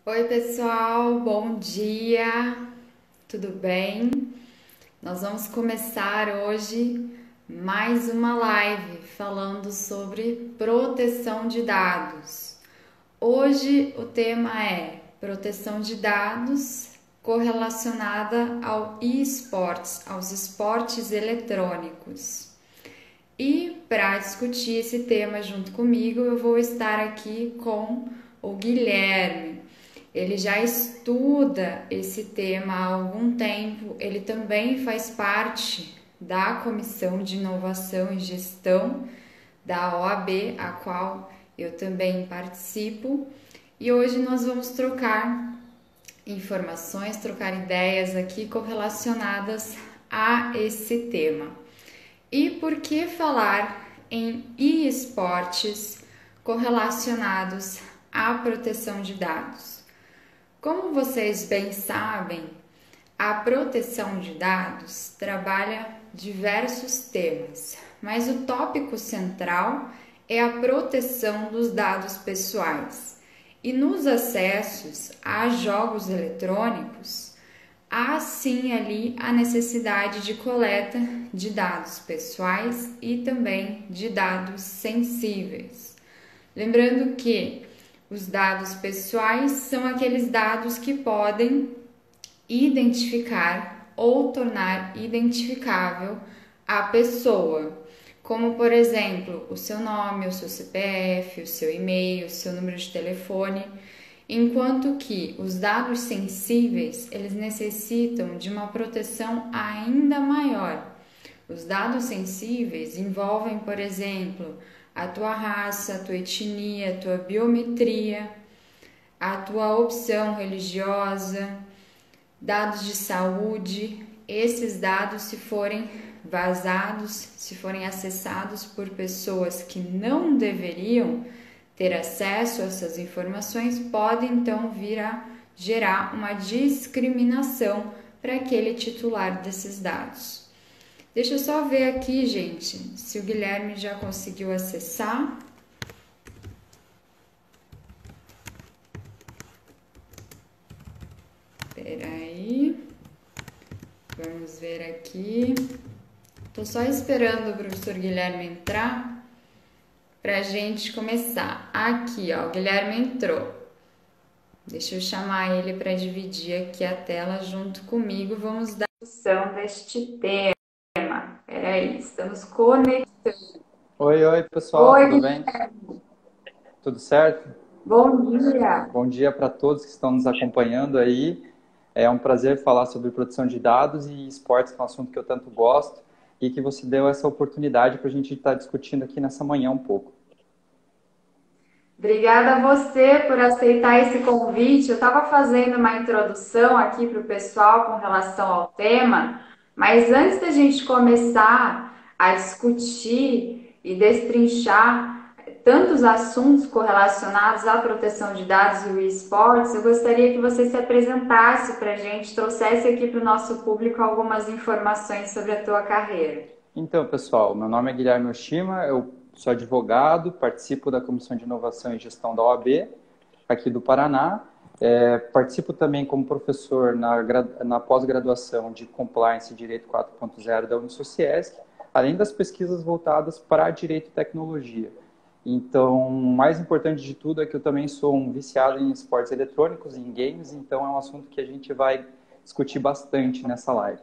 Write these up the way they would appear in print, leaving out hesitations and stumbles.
Oi, pessoal, bom dia, tudo bem? Nós vamos começar hoje mais uma live falando sobre proteção de dados. Hoje o tema é proteção de dados correlacionada ao esportes, aos esportes eletrônicos. E para discutir esse tema junto comigo, eu vou estar aqui com o Guilherme. Ele já estuda esse tema há algum tempo, ele também faz parte da Comissão de Inovação e Gestão da OAB, a qual eu também participo, e hoje nós vamos trocar informações, trocar ideias aqui correlacionadas a esse tema. E por que falar em esportes correlacionados à proteção de dados? Como vocês bem sabem, a proteção de dados trabalha diversos temas, mas o tópico central é a proteção dos dados pessoais. E nos acessos a jogos eletrônicos, há sim ali a necessidade de coleta de dados pessoais e também de dados sensíveis. Lembrando que os dados pessoais são aqueles dados que podem identificar ou tornar identificável a pessoa, como por exemplo, o seu nome, o seu CPF, o seu e-mail, o seu número de telefone, enquanto que os dados sensíveis, eles necessitam de uma proteção ainda maior. Os dados sensíveis envolvem, por exemplo, a tua raça, a tua etnia, a tua biometria, a tua opção religiosa, dados de saúde. Esses dados, se forem vazados, se forem acessados por pessoas que não deveriam ter acesso a essas informações, podem então vir a gerar uma discriminação para aquele titular desses dados. Deixa eu só ver aqui, gente, se o Guilherme já conseguiu acessar. Espera aí. Vamos ver aqui. Tô só esperando o professor Guilherme entrar para a gente começar. Aqui, ó, o Guilherme entrou. Deixa eu chamar ele para dividir aqui a tela junto comigo. Vamos dar discussão deste tema. Peraí, estamos conectando. Oi, pessoal, Oi, tudo bem? Tudo certo? bom dia. Bom dia para todos que estão nos acompanhando aí. É um prazer falar sobre proteção de dados e esportes, que é um assunto que eu tanto gosto, e que você deu essa oportunidade para a gente estar discutindo aqui nessa manhã um pouco. Obrigada a você por aceitar esse convite. Eu estava fazendo uma introdução aqui para o pessoal com relação ao tema, mas antes da gente começar a discutir e destrinchar tantos assuntos correlacionados à proteção de dados e o esportes, eu gostaria que você se apresentasse para a gente, trouxesse aqui para o nosso público algumas informações sobre a tua carreira. Então, pessoal, meu nome é Guilherme Oshima, eu sou advogado, participo da Comissão de Inovação e Gestão da OAB, aqui do Paraná. Participo também como professor na pós-graduação de Compliance e Direito 4.0 da Unisociesc, além das pesquisas voltadas para Direito e Tecnologia. Então, o mais importante de tudo é que eu também sou um viciado em esportes eletrônicos, em games, então é um assunto que a gente vai discutir bastante nessa live.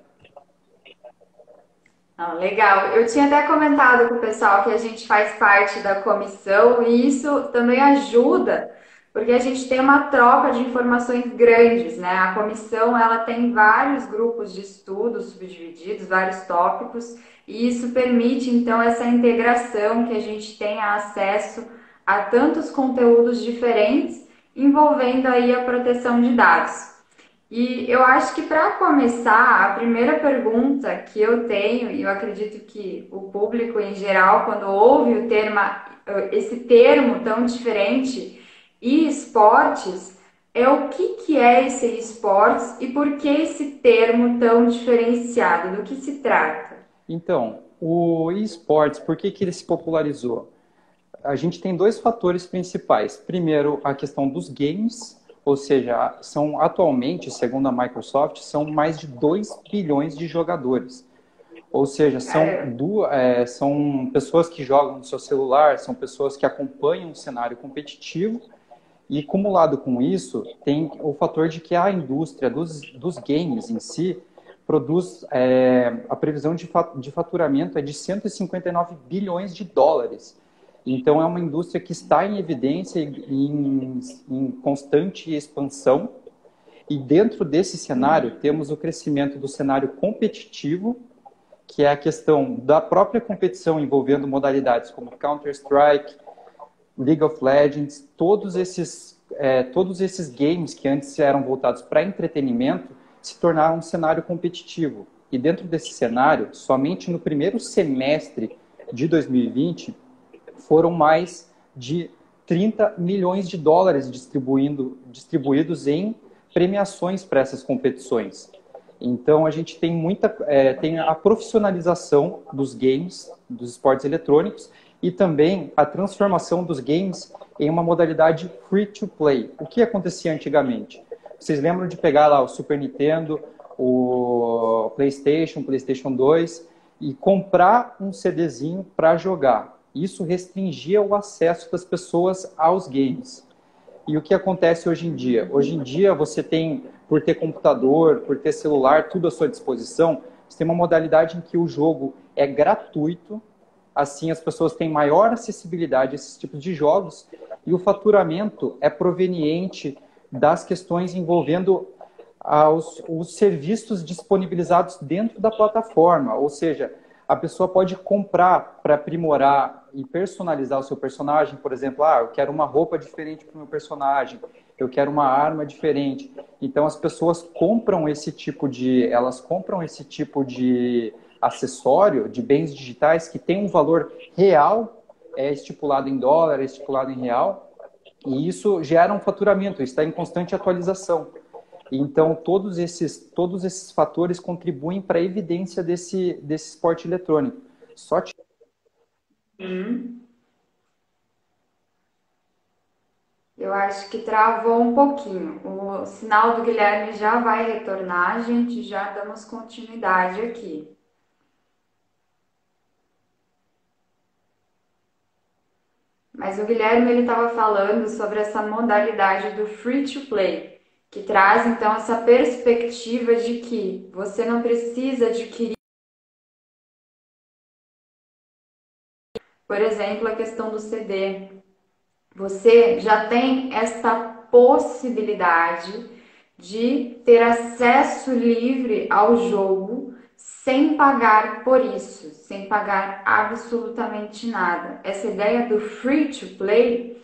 Ah, legal. Eu tinha até comentado com o pessoal que a gente faz parte da comissão e isso também ajuda, porque a gente tem uma troca de informações grandes, né? A comissão, ela tem vários grupos de estudos subdivididos, vários tópicos, e isso permite então essa integração, que a gente tenha acesso a tantos conteúdos diferentes envolvendo aí a proteção de dados. E eu acho que para começar, a primeira pergunta que eu tenho, e eu acredito que o público em geral, quando ouve esse termo tão diferente, esportes, é o que é esse esportes e por que esse termo tão diferenciado? Do que se trata? Então, o esportes, por que ele se popularizou? A gente tem dois fatores principais. Primeiro, a questão dos games, Ou seja, são atualmente, segundo a Microsoft, são mais de 2 bilhões de jogadores. Ou seja, são pessoas que jogam no seu celular, são pessoas que acompanham o cenário competitivo e, acumulado com isso, tem o fator de que a indústria dos games em si produz, a previsão de faturamento é de 159 bilhões de dólares. Então, é uma indústria que está em evidência e em constante expansão. E dentro desse cenário, temos o crescimento do cenário competitivo, que é a questão da própria competição envolvendo modalidades como Counter-Strike, League of Legends, todos esses games que antes eram voltados para entretenimento se tornaram um cenário competitivo. E dentro desse cenário, somente no primeiro semestre de 2020, foram mais de 30 milhões de dólares distribuídos em premiações para essas competições. Então, a gente tem a profissionalização dos games, dos esportes eletrônicos, e também a transformação dos games em uma modalidade free-to-play. O que acontecia antigamente? Vocês lembram de pegar lá o Super Nintendo, o PlayStation 2, e comprar um CDzinho para jogar. Isso restringia o acesso das pessoas aos games. E o que acontece hoje em dia? Hoje em dia você tem, por ter computador, por ter celular, tudo à sua disposição, você tem uma modalidade em que o jogo é gratuito, assim as pessoas têm maior acessibilidade a esses tipos de jogos e o faturamento é proveniente das questões envolvendo os serviços disponibilizados dentro da plataforma, ou seja, a pessoa pode comprar para aprimorar e personalizar o seu personagem, por exemplo, eu quero uma roupa diferente para o meu personagem, eu quero uma arma diferente. Então as pessoas compram esse tipo de acessório, de bens digitais que tem um valor real, estipulado em dólar, estipulado em real, e isso gera um faturamento, está em constante atualização. Então, todos esses fatores contribuem para a evidência desse esporte eletrônico. Eu acho que travou um pouquinho. O sinal do Guilherme já vai retornar, a gente já damos continuidade aqui. Mas o Guilherme ele estava falando sobre essa modalidade do free to play, que traz então essa perspectiva de que você não precisa adquirir, por exemplo, a questão do CD. Você já tem esta possibilidade de ter acesso livre ao jogo sem pagar por isso, sem pagar absolutamente nada. Essa ideia do free to play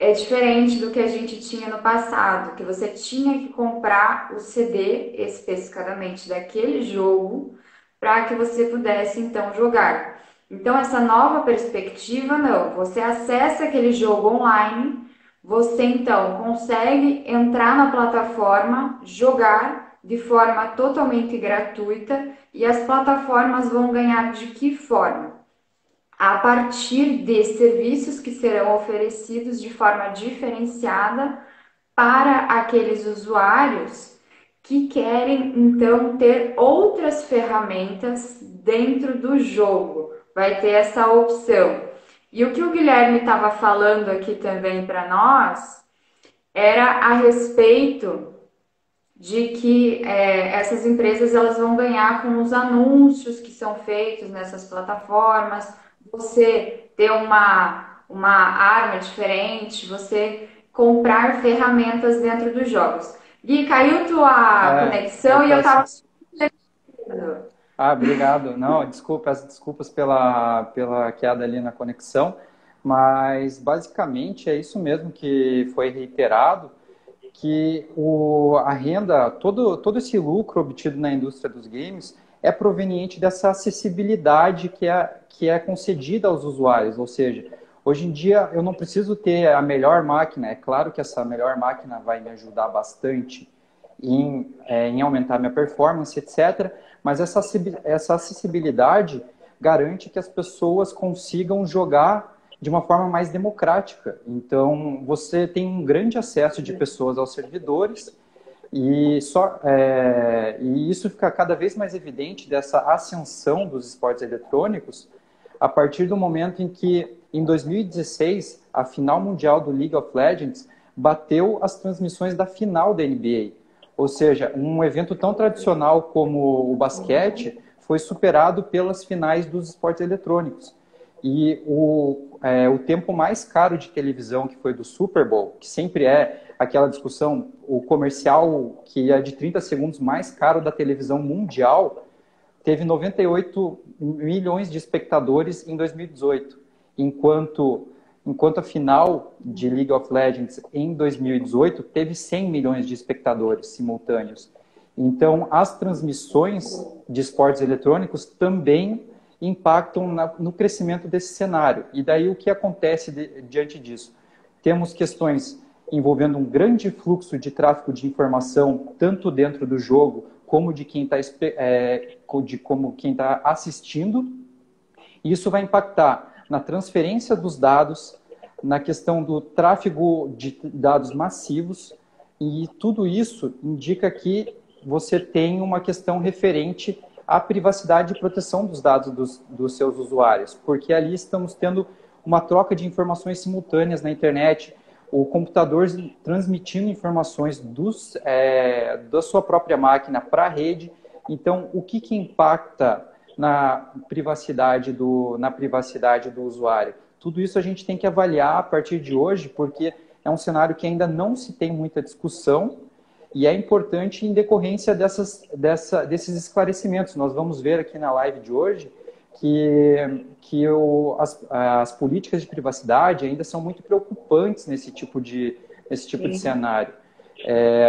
é diferente do que a gente tinha no passado, que você tinha que comprar o CD especificadamente daquele jogo para que você pudesse então jogar. Então essa nova perspectiva não, você acessa aquele jogo online, você então consegue entrar na plataforma, jogar de forma totalmente gratuita e as plataformas vão ganhar de que forma? A partir de serviços que serão oferecidos de forma diferenciada para aqueles usuários que querem então ter outras ferramentas dentro do jogo. Vai ter essa opção. E o que o Guilherme estava falando aqui também para nós era a respeito de que essas empresas elas vão ganhar com os anúncios que são feitos nessas plataformas, você ter uma arma diferente, você comprar ferramentas dentro dos jogos. Gui, caiu tua conexão e eu estava... Obrigado. Não, desculpas pela queda ali na conexão, mas basicamente é isso mesmo que foi reiterado, que a renda, todo esse lucro obtido na indústria dos games é proveniente dessa acessibilidade que é concedida aos usuários. Ou seja, hoje em dia eu não preciso ter a melhor máquina. É claro que essa melhor máquina vai me ajudar bastante em aumentar minha performance, etc. Mas essa acessibilidade garante que as pessoas consigam jogar de uma forma mais democrática. Então, você tem um grande acesso de pessoas aos servidores e isso fica cada vez mais evidente dessa ascensão dos esportes eletrônicos a partir do momento em que, em 2016, a final mundial do League of Legends bateu as transmissões da final da NBA. Ou seja, um evento tão tradicional como o basquete foi superado pelas finais dos esportes eletrônicos. E o tempo mais caro de televisão, que foi do Super Bowl, que sempre é aquela discussão, o comercial que é de 30 segundos mais caro da televisão mundial, teve 98 milhões de espectadores em 2018, enquanto a final de League of Legends em 2018 teve 100 milhões de espectadores simultâneos. Então, as transmissões de esportes eletrônicos também impactam no crescimento desse cenário. E daí o que acontece diante disso? Temos questões envolvendo um grande fluxo de tráfego de informação, tanto dentro do jogo, como de quem está assistindo. E isso vai impactar na transferência dos dados, na questão do tráfego de dados massivos, e tudo isso indica que você tem uma questão referente à privacidade e proteção dos dados dos seus usuários, porque ali estamos tendo uma troca de informações simultâneas na internet, o computador transmitindo informações da sua própria máquina para a rede. Então, o que impacta na privacidade do usuário? Tudo isso a gente tem que avaliar a partir de hoje, porque é um cenário que ainda não se tem muita discussão e é importante em decorrência desses esclarecimentos. Nós vamos ver aqui na live de hoje as políticas de privacidade ainda são muito preocupantes nesse tipo de cenário.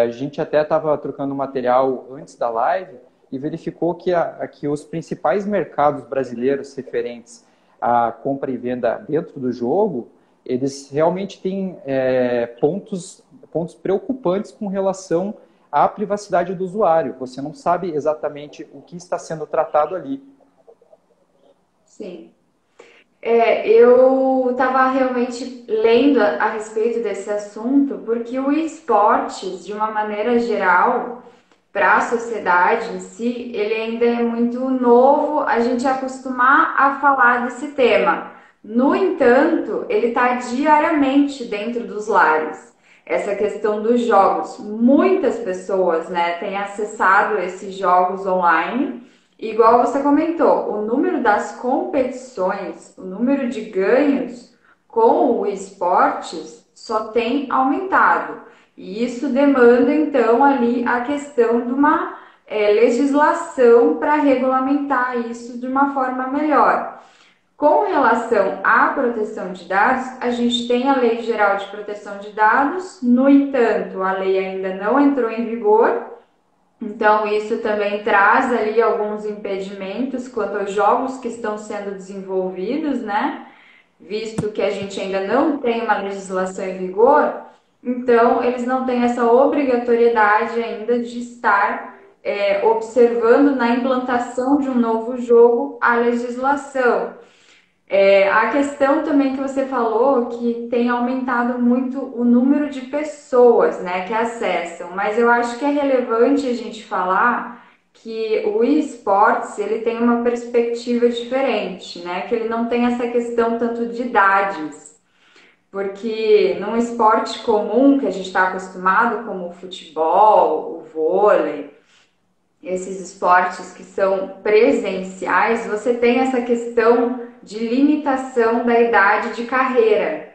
A gente até estava trocando material antes da live e verificou que os principais mercados brasileiros referentes à compra e venda dentro do jogo, eles realmente têm pontos preocupantes com relação à privacidade do usuário. Você não sabe exatamente o que está sendo tratado ali. Sim. Eu estava realmente lendo a respeito desse assunto, porque o esportes, de uma maneira geral, para a sociedade em si, ele ainda é muito novo a gente acostumar a falar desse tema. No entanto, ele está diariamente dentro dos lares. Essa questão dos jogos. Muitas pessoas, né, têm acessado esses jogos online. Igual você comentou, o número das competições, o número de ganhos com o esportes só tem aumentado. E isso demanda, então, ali a questão de uma legislação para regulamentar isso de uma forma melhor. Com relação à proteção de dados, a gente tem a Lei Geral de Proteção de Dados, no entanto, a lei ainda não entrou em vigor. Então, isso também traz ali alguns impedimentos quanto aos jogos que estão sendo desenvolvidos, né? Visto que a gente ainda não tem uma legislação em vigor, então eles não têm essa obrigatoriedade ainda de estar observando na implantação de um novo jogo a legislação. A questão também que você falou que tem aumentado muito o número de pessoas, né, que acessam, mas eu acho que é relevante a gente falar que o esportes ele tem uma perspectiva diferente, né, que ele não tem essa questão tanto de idades, porque num esporte comum que a gente está acostumado, como o futebol, o vôlei, esses esportes que são presenciais, você tem essa questão de limitação da idade de carreira.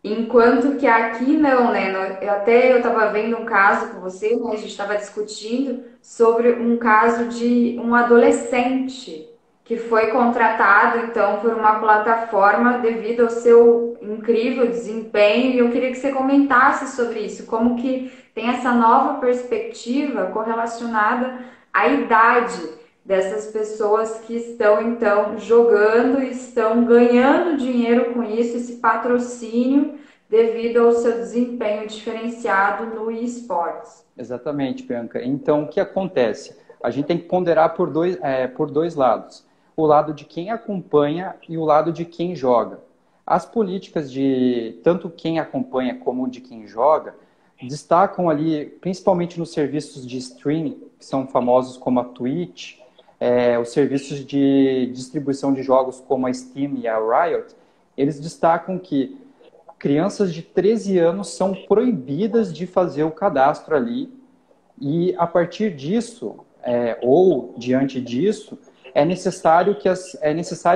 Enquanto que aqui não, né? Eu estava vendo um caso com você, né? A gente estava discutindo sobre um caso de um adolescente que foi contratado, então, por uma plataforma devido ao seu incrível desempenho. E eu queria que você comentasse sobre isso, como que tem essa nova perspectiva correlacionada à idade dessas pessoas que estão, então, jogando e estão ganhando dinheiro com isso, esse patrocínio, devido ao seu desempenho diferenciado no esportes. Exatamente, Bianca. Então, o que acontece? A gente tem que ponderar por dois lados. O lado de quem acompanha e o lado de quem joga. as políticas de tanto quem acompanha como de quem joga destacam ali, principalmente nos serviços de streaming, que são famosos como a Twitch, os serviços de distribuição de jogos como a Steam e a Riot, eles destacam que crianças de 13 anos são proibidas de fazer o cadastro ali e, a partir disso, ou diante disso, é necessário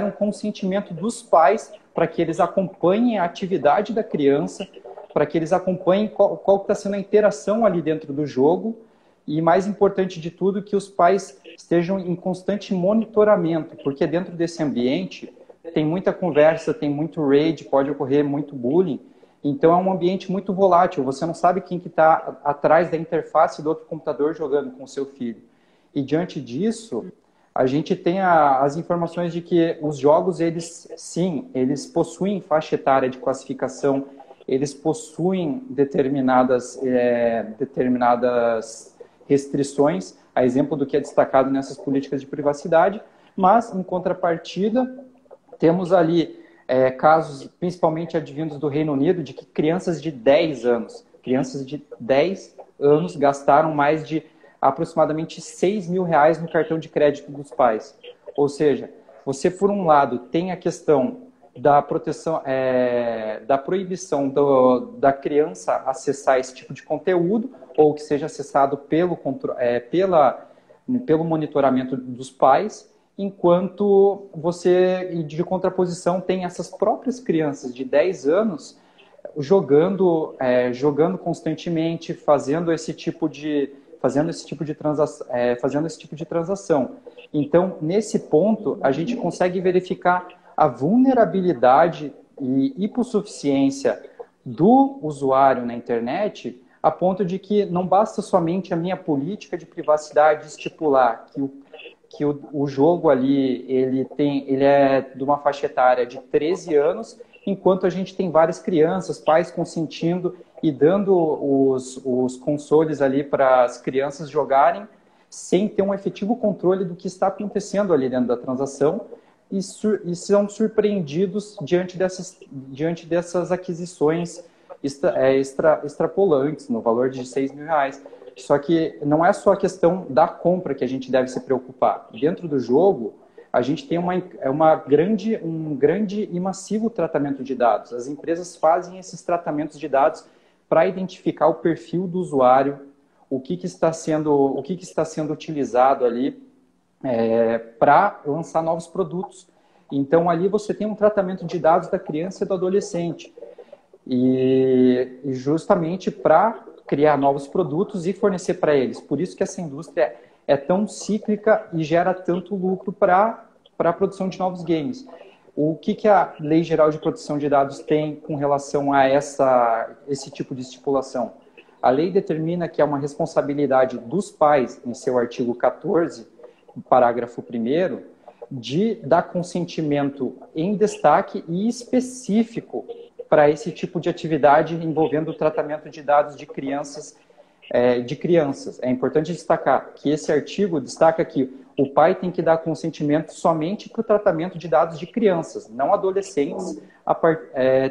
um consentimento dos pais para que eles acompanhem a atividade da criança, para que eles acompanhem qual está sendo a interação ali dentro do jogo e, mais importante de tudo, que os pais estejam em constante monitoramento, porque dentro desse ambiente tem muita conversa, tem muito raid, pode ocorrer muito bullying, então é um ambiente muito volátil, você não sabe quem que está atrás da interface do outro computador jogando com o seu filho. E diante disso, a gente tem as informações de que os jogos, eles possuem faixa etária de classificação, eles possuem determinadas restrições, a exemplo do que é destacado nessas políticas de privacidade, mas, em contrapartida, temos ali casos, principalmente advindos do Reino Unido, de que crianças de 10 anos gastaram mais de aproximadamente R$ 6.000 no cartão de crédito dos pais. Ou seja, você, por um lado, tem a questão da proteção, da proibição da criança acessar esse tipo de conteúdo, ou que seja acessado pelo monitoramento dos pais, enquanto você, de contraposição, tem essas próprias crianças de 10 anos jogando constantemente, fazendo esse tipo de transação. Então, nesse ponto, a gente consegue verificar a vulnerabilidade e hipossuficiência do usuário na internet, a ponto de que não basta somente a minha política de privacidade estipular que o jogo ali ele é de uma faixa etária de 13 anos, enquanto a gente tem várias crianças, pais consentindo e dando os consoles ali para as crianças jogarem sem ter um efetivo controle do que está acontecendo ali dentro da transação e são surpreendidos diante dessas aquisições extrapolantes no valor de R$ 6.000. Só que não é só a questão da compra que a gente deve se preocupar. Dentro do jogo, a gente tem um grande e massivo tratamento de dados. As empresas fazem esses tratamentos de dados para identificar o perfil do usuário, o que está sendo utilizado ali para lançar novos produtos. Então, ali você tem um tratamento de dados da criança e do adolescente. E justamente para criar novos produtos e fornecer para eles. Por isso que essa indústria é tão cíclica e gera tanto lucro para a produção de novos games. O que a Lei Geral de Proteção de Dados tem com relação a esse tipo de estipulação? A lei determina que é uma responsabilidade dos pais, em seu artigo 14, parágrafo 1º, de dar consentimento em destaque e específico para esse tipo de atividade envolvendo o tratamento de dados de crianças. É importante destacar que esse artigo destaca que o pai tem que dar consentimento somente para o tratamento de dados de crianças, não adolescentes,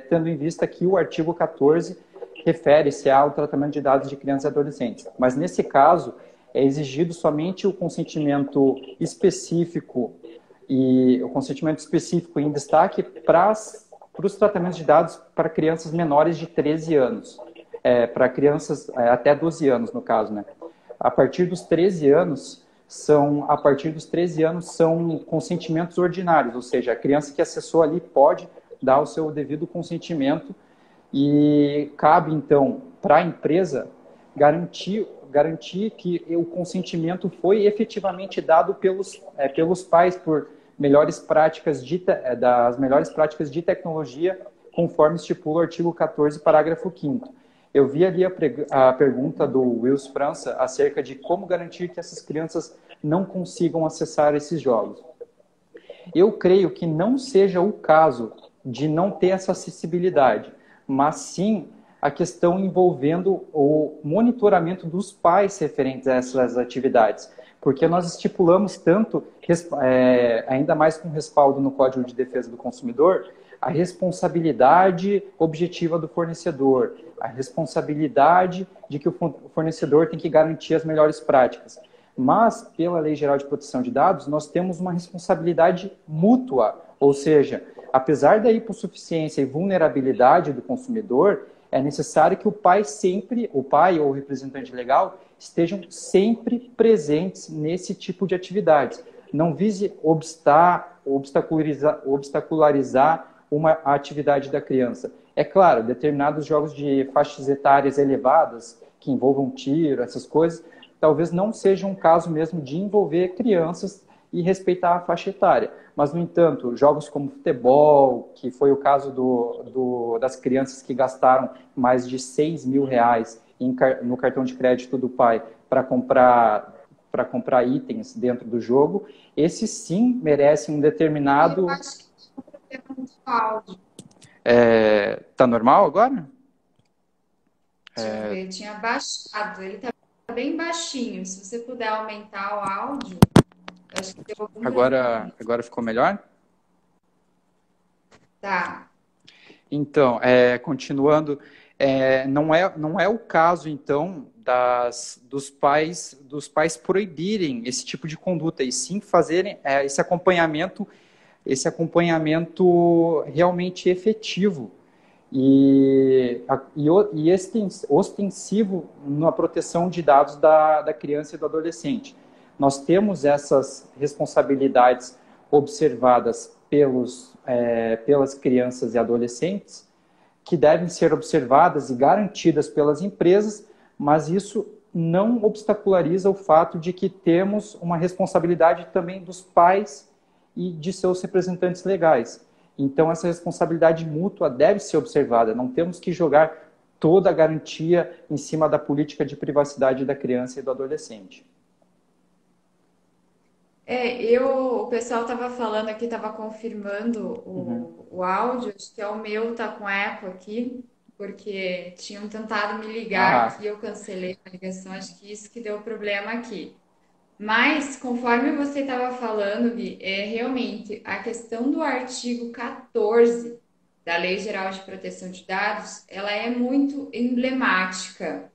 tendo em vista que o artigo 14 refere-se ao tratamento de dados de crianças e adolescentes. Mas, nesse caso, é exigido somente o consentimento específico em destaque para os tratamentos de dados para crianças menores de 13 anos. Para crianças até 12 anos, no caso, né? A partir dos 13 anos são consentimentos ordinários, ou seja, a criança que acessou ali pode dar o seu devido consentimento e cabe, então, para a empresa garantir que o consentimento foi efetivamente dado pelos pais por das melhores práticas de tecnologia, conforme estipula o artigo 14, parágrafo 5º. Eu vi ali a pergunta do Wills França acerca de como garantir que essas crianças não consigam acessar esses jogos. Eu creio que não seja o caso de não ter essa acessibilidade, mas sim a questão envolvendo o monitoramento dos pais referentes a essas atividades. Porque nós estipulamos tanto, ainda mais com respaldo no Código de Defesa do Consumidor, a responsabilidade objetiva do fornecedor, a responsabilidade de que o fornecedor tem que garantir as melhores práticas. Mas, pela Lei Geral de Proteção de Dados, nós temos uma responsabilidade mútua, ou seja, apesar da hipossuficiência e vulnerabilidade do consumidor, é necessário que o pai ou o representante legal, estejam sempre presentes nesse tipo de atividades. Não vise obstacularizar uma atividade da criança. É claro, determinados jogos de faixas etárias elevadas, que envolvam tiro, essas coisas, talvez não seja um caso mesmo de envolver crianças e respeitar a faixa etária. Mas, no entanto, jogos como futebol, que foi o caso das crianças que gastaram mais de R$ 6.000 no cartão de crédito do pai para comprar itens dentro do jogo, esses sim merecem um determinado... Eu acho que tem um problema de áudio. Tá normal agora? Deixa eu ver, tinha baixado, ele tá bem baixinho. Se você puder aumentar o áudio, eu acho que deu algum problema. Agora ficou melhor? Tá. Então, continuando, não é o caso, então, dos pais proibirem esse tipo de conduta, e sim fazerem esse acompanhamento realmente efetivo e ostensivo na proteção de dados da criança e do adolescente. Nós temos essas responsabilidades observadas pelas crianças e adolescentes, que devem ser observadas e garantidas pelas empresas, mas isso não obstaculariza o fato de que temos uma responsabilidade também dos pais e de seus representantes legais. Então, essa responsabilidade mútua deve ser observada. Não temos que jogar toda a garantia em cima da política de privacidade da criança e do adolescente. O pessoal estava falando aqui, estava confirmando o áudio, acho que é o meu, tá com eco aqui, porque tinham tentado me ligar aqui, eu cancelei a ligação, acho que isso que deu problema aqui. Mas, conforme você estava falando, Gui, realmente a questão do artigo 14 da Lei Geral de Proteção de Dados, ela é muito emblemática.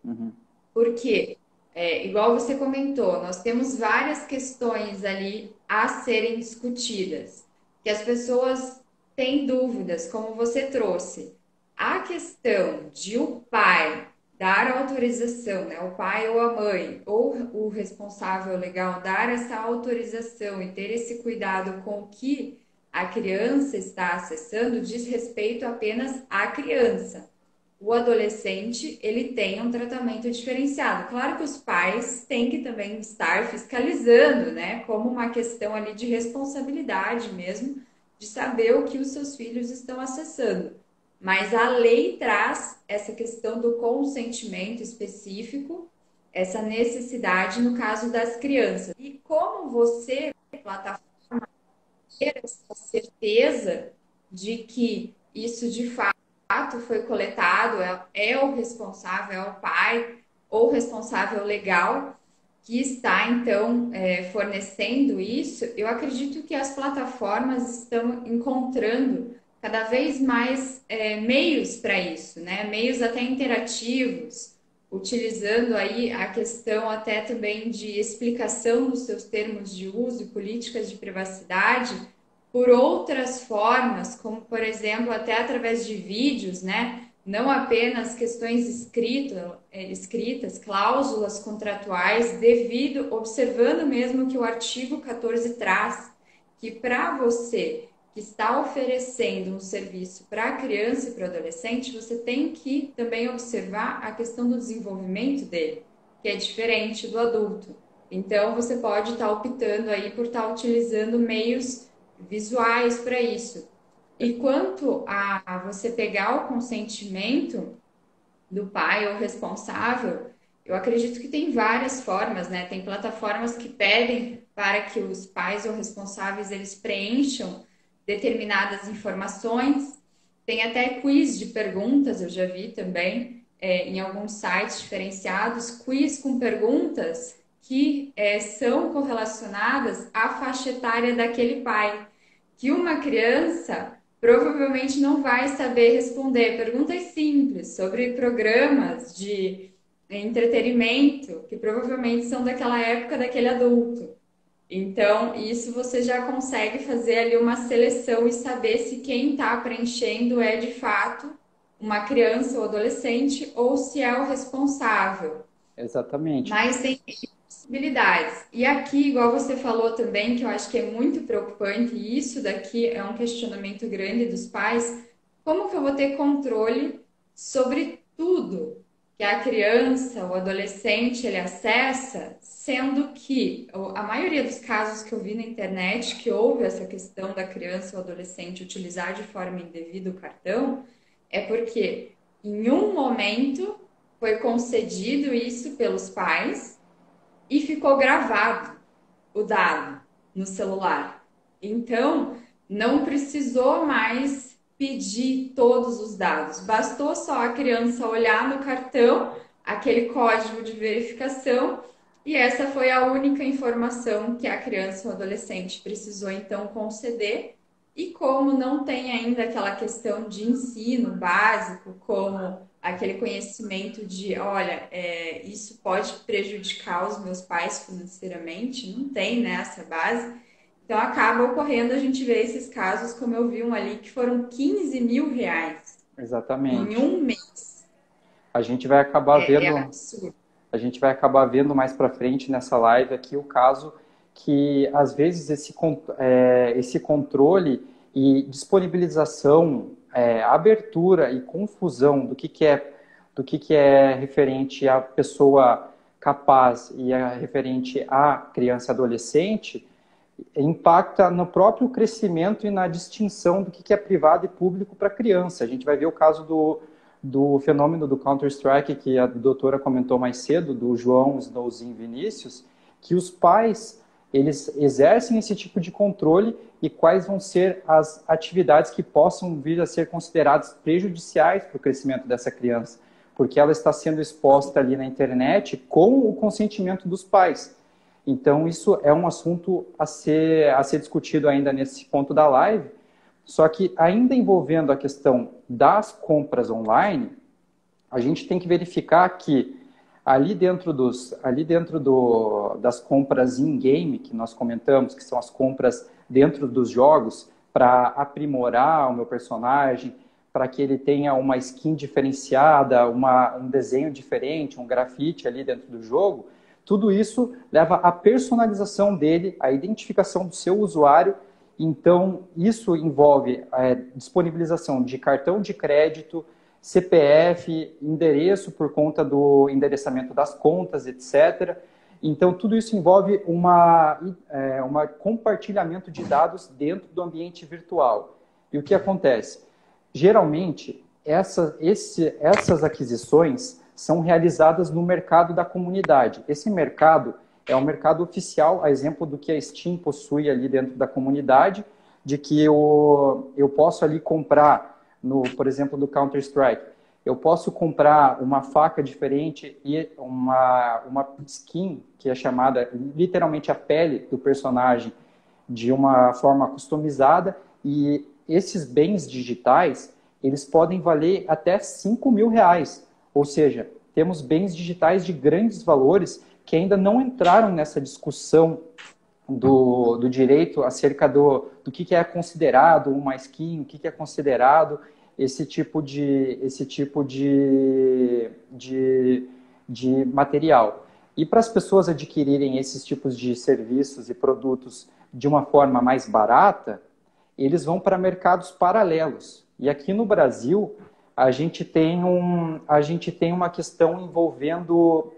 Por quê? Igual você comentou, nós temos várias questões ali a serem discutidas, que as pessoas têm dúvidas, como você trouxe. A questão de o pai dar autorização, né, o pai ou a mãe, ou o responsável legal dar essa autorização e ter esse cuidado com o que a criança está acessando, diz respeito apenas à criança. O adolescente, ele tem um tratamento diferenciado. Claro que os pais têm que também estar fiscalizando, né? Como uma questão ali de responsabilidade mesmo, de saber o que os seus filhos estão acessando. Mas a lei traz essa questão do consentimento específico, essa necessidade no caso das crianças. E como você, plataforma, ter essa certeza de que isso de fato foi coletado, é o responsável, é o pai ou responsável legal que está, então, fornecendo isso, eu acredito que as plataformas estão encontrando cada vez mais meios para isso, né? Meios até interativos, utilizando aí a questão até também de explicação dos seus termos de uso e políticas de privacidade, por outras formas, como por exemplo, até através de vídeos, né? Não apenas questões escritas, cláusulas contratuais, observando mesmo que o artigo 14 traz, que para você que está oferecendo um serviço para a criança e para o adolescente, você tem que também observar a questão do desenvolvimento dele, que é diferente do adulto. Então, você pode estar optando aí por estar utilizando meios visuais para isso. E quanto a você pegar o consentimento do pai ou responsável, eu acredito que tem várias formas, né? Tem plataformas que pedem para que os pais ou responsáveis eles preencham determinadas informações. Tem até quiz de perguntas, eu já vi também em alguns sites diferenciados, quiz com perguntas que são correlacionadas à faixa etária daquele pai. Que uma criança provavelmente não vai saber responder perguntas simples sobre programas de entretenimento que provavelmente são daquela época daquele adulto. Então, isso você já consegue fazer ali uma seleção e saber se quem está preenchendo é de fato uma criança ou adolescente ou se é o responsável. Exatamente. Mas tem possibilidades. E aqui, igual você falou também, que eu acho que é muito preocupante, e isso daqui é um questionamento grande dos pais, como que eu vou ter controle sobre tudo que a criança, o adolescente, ele acessa, sendo que a maioria dos casos que eu vi na internet que houve essa questão da criança ou adolescente utilizar de forma indevida o cartão, é porque em um momento foi concedido isso pelos pais e ficou gravado o dado no celular. Então, não precisou mais pedir todos os dados, bastou só a criança olhar no cartão aquele código de verificação e essa foi a única informação que a criança ou adolescente precisou então conceder. E como não tem ainda aquela questão de ensino básico, como aquele conhecimento de, olha, isso pode prejudicar os meus pais financeiramente, não tem, né, essa base. Então acaba ocorrendo a gente ver esses casos, como eu vi um ali, que foram 15 mil reais em Exatamente. um mês. A gente vai acabar É vendo, absurdo. a gente vai acabar vendo mais para frente nessa live aqui o caso que às vezes esse controle e disponibilização, abertura e confusão do que é referente à pessoa capaz e referente à criança e adolescente impacta no próprio crescimento e na distinção do que é privado e público para a criança. A gente vai ver o caso do fenômeno do Counter-Strike, que a doutora comentou mais cedo, do João Snowzinho Vinícius, que os pais eles exercem esse tipo de controle e quais vão ser as atividades que possam vir a ser consideradas prejudiciais para o crescimento dessa criança, porque ela está sendo exposta ali na internet com o consentimento dos pais. Então, isso é um assunto a ser discutido ainda nesse ponto da live, só que ainda envolvendo a questão das compras online, a gente tem que verificar que das compras in-game que nós comentamos, que são as compras dentro dos jogos, para aprimorar o meu personagem, para que ele tenha uma skin diferenciada, um desenho diferente, um grafite ali dentro do jogo, tudo isso leva à personalização dele, à identificação do seu usuário. Então, isso envolve disponibilização de cartão de crédito, CPF, endereço por conta do endereçamento das contas, etc. Então, tudo isso envolve uma compartilhamento de dados dentro do ambiente virtual. E o que acontece? Geralmente, essas aquisições são realizadas no mercado da comunidade. Esse mercado é um mercado oficial, a exemplo do que a Steam possui ali dentro da comunidade, de que eu posso ali comprar, por exemplo, do Counter-Strike, eu posso comprar uma faca diferente e uma skin, que é chamada literalmente a pele do personagem, de uma forma customizada, e esses bens digitais, eles podem valer até 5 mil reais. Ou seja, temos bens digitais de grandes valores que ainda não entraram nessa discussão do direito acerca do que é considerado uma skin, o que é considerado esse tipo de material. E para as pessoas adquirirem esses tipos de serviços e produtos de uma forma mais barata, eles vão para mercados paralelos. E aqui no Brasil, a gente tem uma questão envolvendo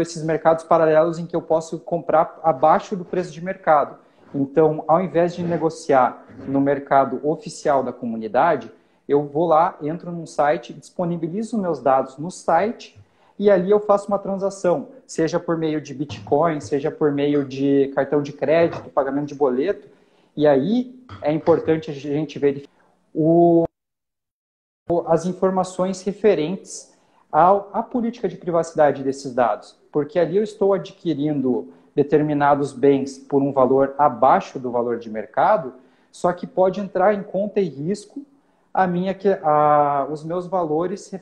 esses mercados paralelos em que eu posso comprar abaixo do preço de mercado. Então, ao invés de negociar no mercado oficial da comunidade, eu vou lá, entro num site, disponibilizo meus dados no site e ali eu faço uma transação, seja por meio de Bitcoin, seja por meio de cartão de crédito, pagamento de boleto. E aí é importante a gente verificar as informações referentes à política de privacidade desses dados, porque ali eu estou adquirindo determinados bens por um valor abaixo do valor de mercado, só que pode entrar em conta e risco os meus valores,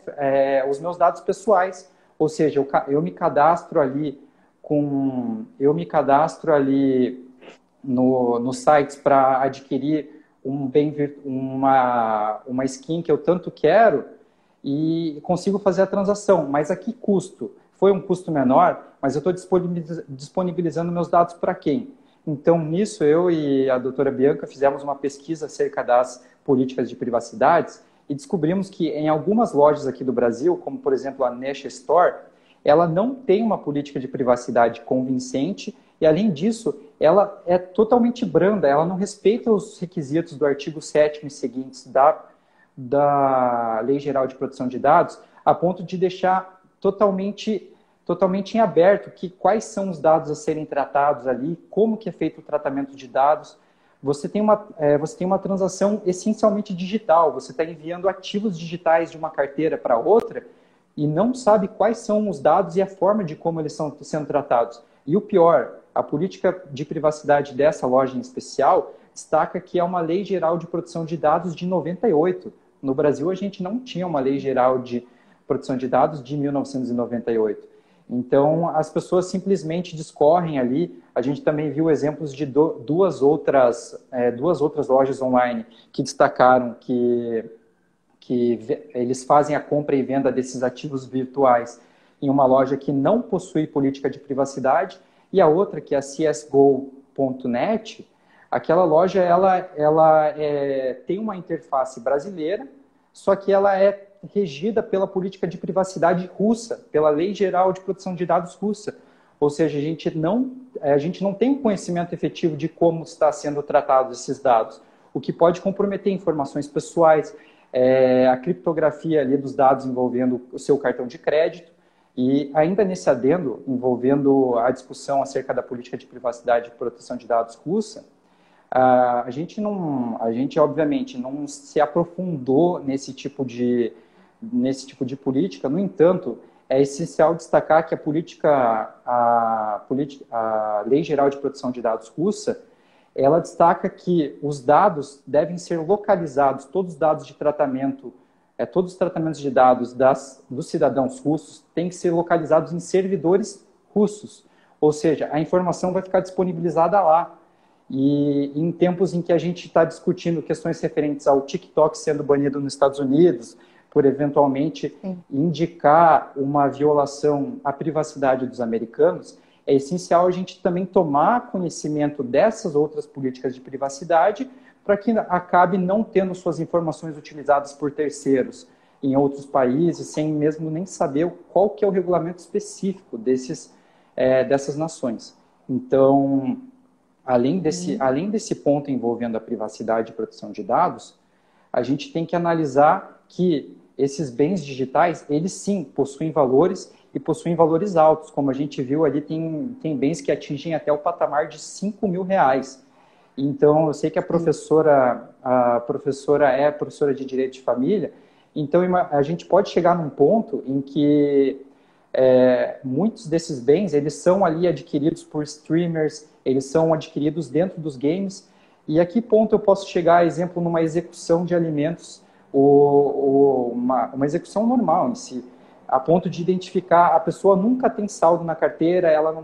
os meus dados pessoais. Ou seja, eu me cadastro ali nos sites para adquirir um bem, uma skin que eu tanto quero e consigo fazer a transação. Mas a que custo? Foi um custo menor, mas eu estou disponibilizando meus dados para quem? Então, nisso, eu e a doutora Bianca fizemos uma pesquisa acerca das políticas de privacidade e descobrimos que em algumas lojas aqui do Brasil, como por exemplo a Nesha Store, ela não tem uma política de privacidade convincente e, além disso, ela é totalmente branda, ela não respeita os requisitos do artigo 7º e seguintes da Lei Geral de Proteção de Dados, a ponto de deixar totalmente em aberto quais são os dados a serem tratados ali, como que é feito o tratamento de dados. Você tem uma transação essencialmente digital, você está enviando ativos digitais de uma carteira para outra e não sabe quais são os dados e a forma de como eles estão sendo tratados. E o pior, a política de privacidade dessa loja em especial destaca que é uma Lei Geral de Proteção de Dados de 98. No Brasil, a gente não tinha uma Lei Geral de Proteção de Dados de 1998. Então, as pessoas simplesmente discorrem ali. A gente também viu exemplos de duas outras lojas online que destacaram que eles fazem a compra e venda desses ativos virtuais em uma loja que não possui política de privacidade, e a outra, que é a csgo.net, aquela loja tem uma interface brasileira, só que ela é regida pela política de privacidade russa, pela Lei Geral de Proteção de Dados russa. Ou seja, a gente não tem conhecimento efetivo de como está sendo tratados esses dados, o que pode comprometer informações pessoais, a criptografia ali dos dados envolvendo o seu cartão de crédito. E ainda nesse adendo, envolvendo a discussão acerca da política de privacidade e proteção de dados russa, a gente obviamente não se aprofundou nesse tipo de política. No entanto, é essencial destacar que a Lei Geral de Proteção de Dados russa, ela destaca que os dados devem ser localizados, todos os dados de tratamento, todos os tratamentos de dados dos cidadãos russos têm que ser localizados em servidores russos. Ou seja, a informação vai ficar disponibilizada lá. E em tempos em que a gente está discutindo questões referentes ao TikTok sendo banido nos Estados Unidos, por eventualmente indicar uma violação à privacidade dos americanos, é essencial a gente também tomar conhecimento dessas outras políticas de privacidade para que acabe não tendo suas informações utilizadas por terceiros em outros países, sem mesmo nem saber qual que é o regulamento específico dessas nações. Então, além desse ponto envolvendo a privacidade e proteção de dados, a gente tem que analisar que esses bens digitais, eles sim possuem valores e possuem valores altos. Como a gente viu ali, tem bens que atingem até o patamar de R$ 5.000. Então, eu sei que a professora é professora de Direito de Família, então a gente pode chegar num ponto em que muitos desses bens, eles são ali adquiridos por streamers, eles são adquiridos dentro dos games, e a que ponto eu posso chegar, exemplo, numa execução de alimentos, uma execução normal em si, a ponto de identificar, a pessoa nunca tem saldo na carteira, ela não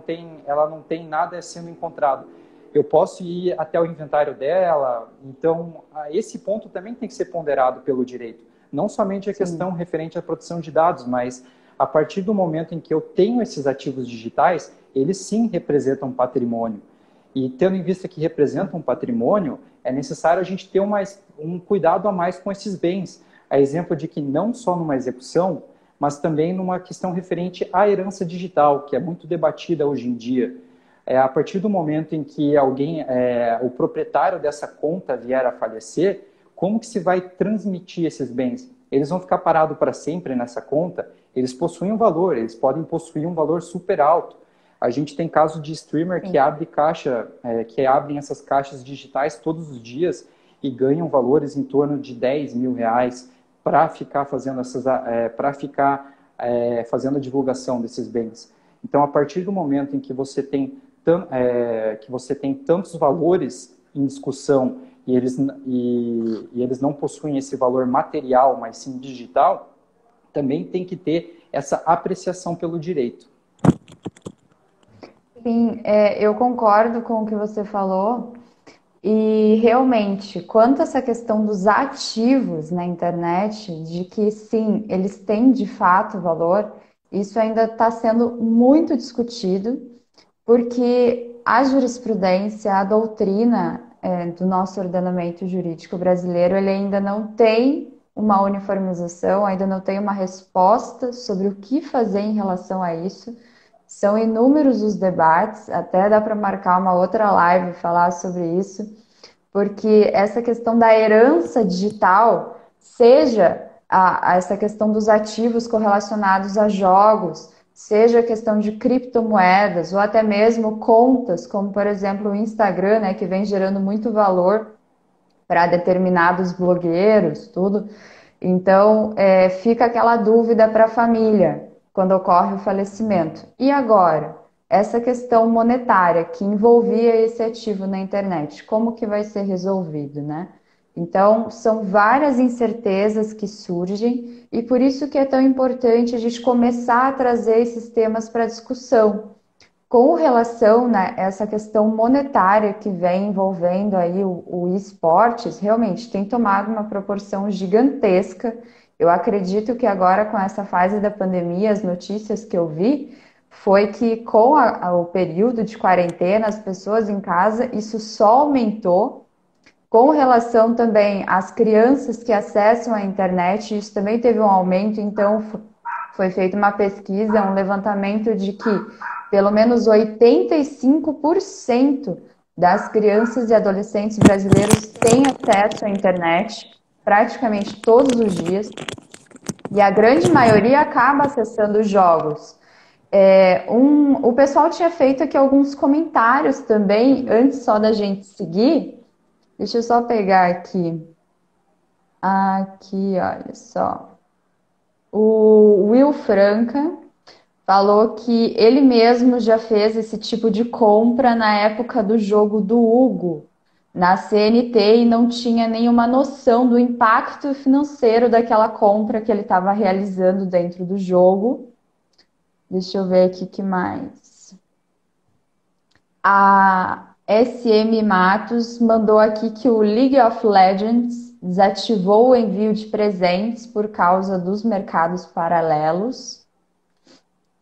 tem nada sendo encontrado. Eu posso ir até o inventário dela, então esse ponto também tem que ser ponderado pelo direito. Não somente a questão referente à proteção de dados, mas a partir do momento em que eu tenho esses ativos digitais, eles sim representam patrimônio. E tendo em vista que representam um patrimônio, é necessário a gente ter um cuidado a mais com esses bens. A exemplo de que não só numa execução, mas também numa questão referente à herança digital, que é muito debatida hoje em dia. A partir do momento em que o proprietário dessa conta vier a falecer, como que se vai transmitir esses bens? Eles vão ficar parados para sempre nessa conta? Eles possuem um valor, eles podem possuir um valor super alto. A gente tem casos de streamer que abrem essas caixas digitais todos os dias e ganham valores em torno de R$ 10.000 para ficar fazendo fazendo a divulgação desses bens. Então, a partir do momento em que você tem tantos valores em discussão e eles não possuem esse valor material, mas sim digital, também tem que ter essa apreciação pelo direito. Sim, eu concordo com o que você falou. E realmente, quanto a essa questão dos ativos na internet, de que sim, eles têm de fato valor, isso ainda está sendo muito discutido, porque a jurisprudência, a doutrina, do nosso ordenamento jurídico brasileiro, ele ainda não tem uma uniformização, ainda não tem uma resposta sobre o que fazer em relação a isso. São inúmeros os debates, até dá para marcar uma outra live e falar sobre isso, porque essa questão da herança digital, seja essa questão dos ativos correlacionados a jogos, seja a questão de criptomoedas, ou até mesmo contas, como por exemplo o Instagram, né, que vem gerando muito valor para determinados blogueiros, tudo. Então, fica aquela dúvida para a família quando ocorre o falecimento. E agora? Essa questão monetária que envolvia esse ativo na internet, como que vai ser resolvido, né? Então, são várias incertezas que surgem e por isso que é tão importante a gente começar a trazer esses temas para discussão. Com relação, né, a essa questão monetária que vem envolvendo aí o esportes, realmente tem tomado uma proporção gigantesca. Eu acredito que agora com essa fase da pandemia, as notícias que eu vi foi que com o período de quarentena, as pessoas em casa, isso só aumentou. Com relação também às crianças que acessam a internet, isso também teve um aumento, então foi feita uma pesquisa, um levantamento de que pelo menos 85% das crianças e adolescentes brasileiros têm acesso à internet praticamente todos os dias e a grande maioria acaba acessando jogos. O pessoal tinha feito aqui alguns comentários também, antes só da gente seguir. Deixa eu só pegar aqui. Aqui, olha só. O Will Franca falou que ele mesmo já fez esse tipo de compra na época do jogo do Hugo, na CNT, e não tinha nenhuma noção do impacto financeiro daquela compra que ele estava realizando dentro do jogo. Deixa eu ver aqui que mais. A SM Matos mandou aqui que o League of Legends desativou o envio de presentes por causa dos mercados paralelos.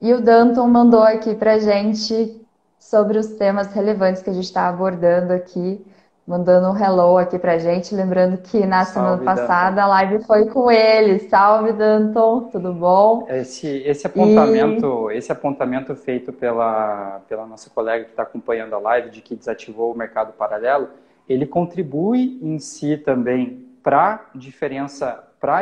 E o Danton mandou aqui pra gente sobre os temas relevantes que a gente está abordando aqui, mandando um hello aqui pra gente, lembrando que na semana Salve, passada Danton. a live foi com ele. Salve, Danton, tudo bom? E Esse apontamento feito pela nossa colega que está acompanhando a live de que desativou o mercado paralelo, ele contribui em si também para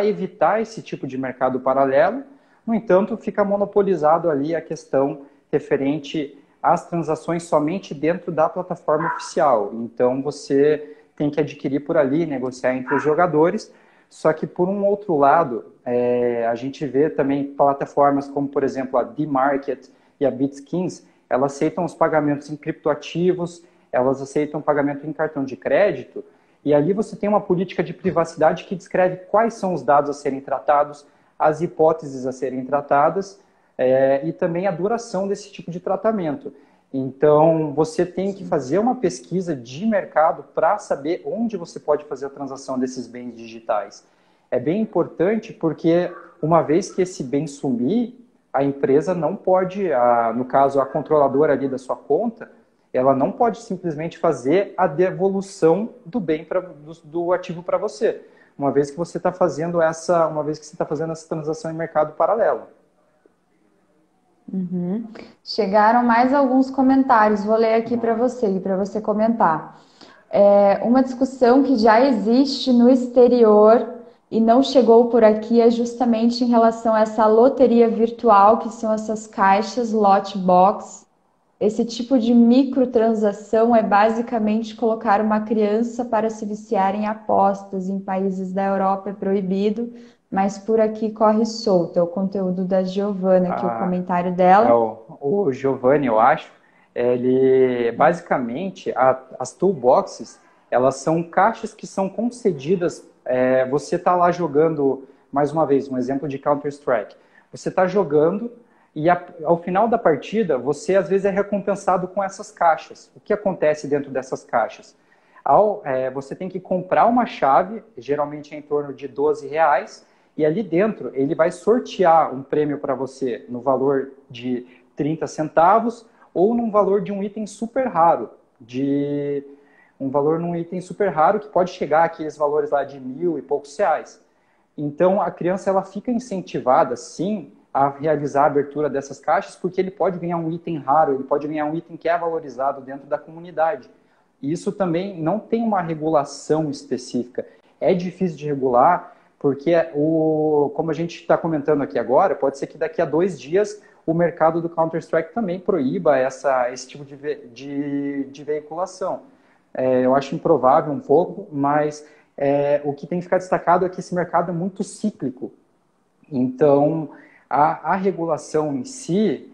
evitar esse tipo de mercado paralelo. No entanto, fica monopolizado ali a questão referente às transações somente dentro da plataforma oficial. Então, você tem que adquirir por ali, negociar entre os jogadores. Só que, por um outro lado, a gente vê também plataformas como, por exemplo, a D-Market e a BitSkins, elas aceitam os pagamentos em criptoativos, elas aceitam pagamento em cartão de crédito, e ali você tem uma política de privacidade que descreve quais são os dados a serem tratados, as hipóteses a serem tratadas e também a duração desse tipo de tratamento. Então, você tem que fazer uma pesquisa de mercado para saber onde você pode fazer a transação desses bens digitais. É bem importante porque, uma vez que esse bem sumir, a empresa não pode, no caso, a controladora ali da sua conta, ela não pode simplesmente fazer a devolução do bem do ativo para você, uma vez que você está fazendo essa transação em mercado paralelo. uhum. Chegaram mais alguns comentários, vou ler aqui para você comentar. Uma discussão que já existe no exterior e não chegou por aqui é justamente em relação a essa loteria virtual, que são essas caixas, lot box. Esse tipo de microtransação é basicamente colocar uma criança para se viciar em apostas. Em países da Europa é proibido, mas por aqui corre solto. É o conteúdo da Giovana, aqui o comentário dela. O Giovanni, eu acho, ele basicamente as toolboxes, Elas são caixas que são concedidas. Você está lá jogando, mais uma vez, um exemplo de Counter-Strike. Você está jogando e ao final da partida, você às vezes é recompensado com essas caixas. O que acontece dentro dessas caixas? Você tem que comprar uma chave, geralmente é em torno de R$ 12, e ali dentro ele vai sortear um prêmio para você no valor de 30 centavos ou num valor de um item super raro, que pode chegar àqueles valores lá de 1.000 e poucos reais. Então a criança ela fica incentivada, sim, a realizar a abertura dessas caixas, porque ele pode ganhar um item raro, ele pode ganhar um item que é valorizado dentro da comunidade. E isso também não tem uma regulação específica. É difícil de regular, porque, como a gente está comentando aqui agora, pode ser que daqui a 2 dias o mercado do Counter-Strike também proíba esse tipo de veiculação. Eu acho improvável um pouco, mas o que tem que ficar destacado é que esse mercado é muito cíclico. Então, a regulação em si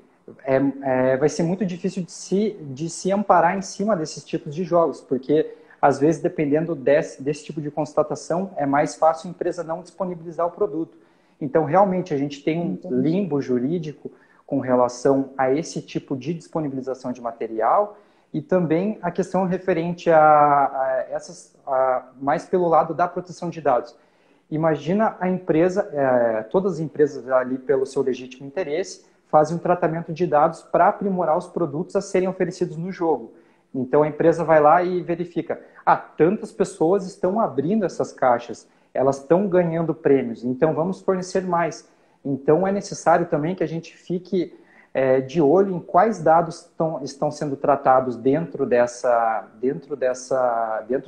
vai ser muito difícil de se amparar em cima desses tipos de jogos, porque, às vezes, dependendo desse tipo de constatação, é mais fácil a empresa não disponibilizar o produto. Então, realmente, a gente tem um limbo jurídico com relação a esse tipo de disponibilização de material e também a questão referente mais pelo lado da proteção de dados. Imagina a empresa, todas as empresas ali pelo seu legítimo interesse, fazem um tratamento de dados para aprimorar os produtos a serem oferecidos no jogo. Então a empresa vai lá e verifica, tantas pessoas estão abrindo essas caixas, elas estão ganhando prêmios, então vamos fornecer mais. Então é necessário também que a gente fique de olho em quais dados estão sendo tratados dentro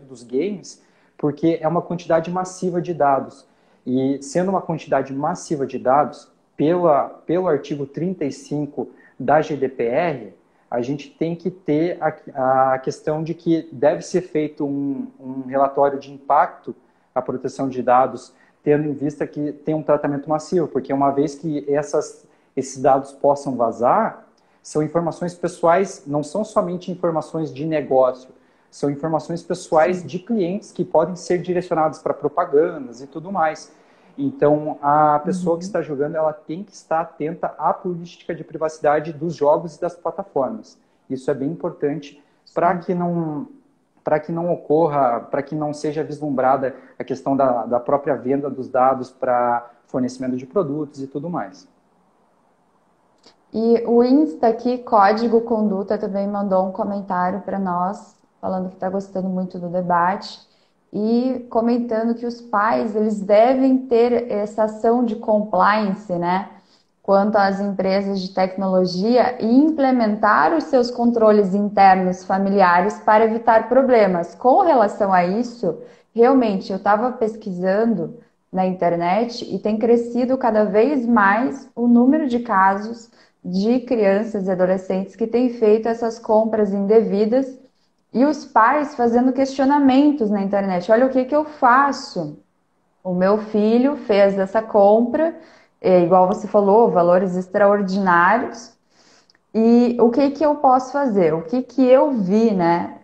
dos games, porque é uma quantidade massiva de dados. E sendo uma quantidade massiva de dados, pelo artigo 35 da GDPR, a gente tem que ter a questão de que deve ser feito um relatório de impacto à proteção de dados, tendo em vista que tem um tratamento massivo, porque uma vez que esses dados possam vazar, são informações pessoais, não são somente informações de negócio, são informações pessoais de clientes que podem ser direcionadas para propagandas e tudo mais. Então, a pessoa que está jogando, ela tem que estar atenta à política de privacidade dos jogos e das plataformas. Isso é bem importante para que não ocorra, para que não seja vislumbrada a questão da própria venda dos dados para fornecimento de produtos e tudo mais. E o Insta aqui, Código Conduta, também mandou um comentário para nós, falando que está gostando muito do debate e comentando que os pais eles devem ter essa ação de compliance, né, quanto às empresas de tecnologia e implementar os seus controles internos familiares para evitar problemas. Com relação a isso, realmente eu estava pesquisando na internet e tem crescido cada vez mais o número de casos de crianças e adolescentes que têm feito essas compras indevidas e os pais fazendo questionamentos na internet. Olha o que eu faço. O meu filho fez essa compra, igual você falou, valores extraordinários. E o que eu posso fazer? O que eu vi, né,